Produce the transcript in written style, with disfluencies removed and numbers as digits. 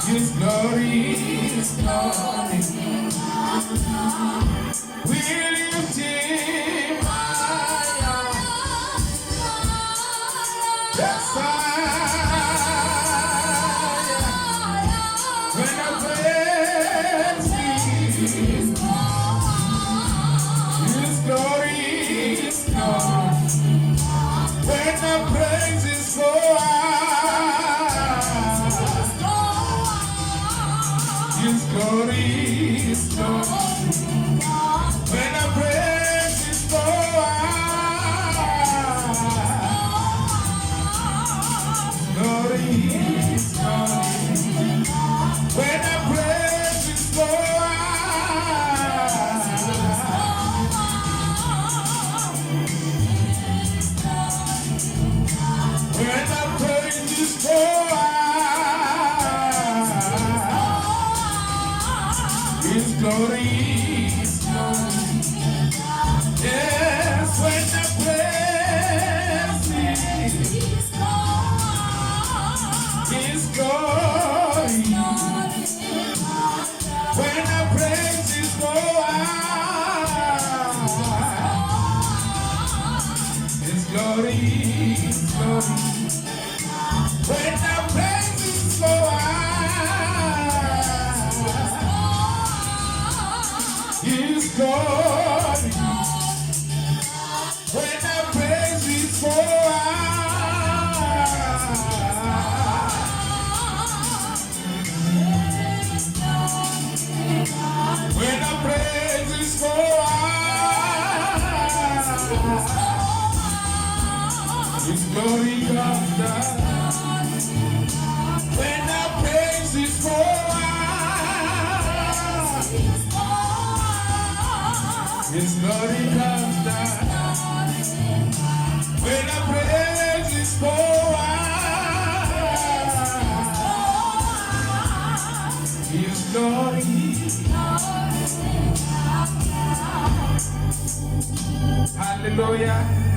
His glory, His glory. We lift Him higher. That's when I praise Him. His glory, His glory. When I praise His glory. His glory, His glory. When I praise His glory, glory, His glory. When I praise His glory, when I praise His glory. His glory, His glory. Yes, when I praise Him, His glory. When I praise His glory, His glory, His glory. When I praise His glory. His glory. When I praise His glory. When I praise His glory. His glory comes down. When I praise His glory. His glory comes down. When I praise His glory. His glory. Hallelujah.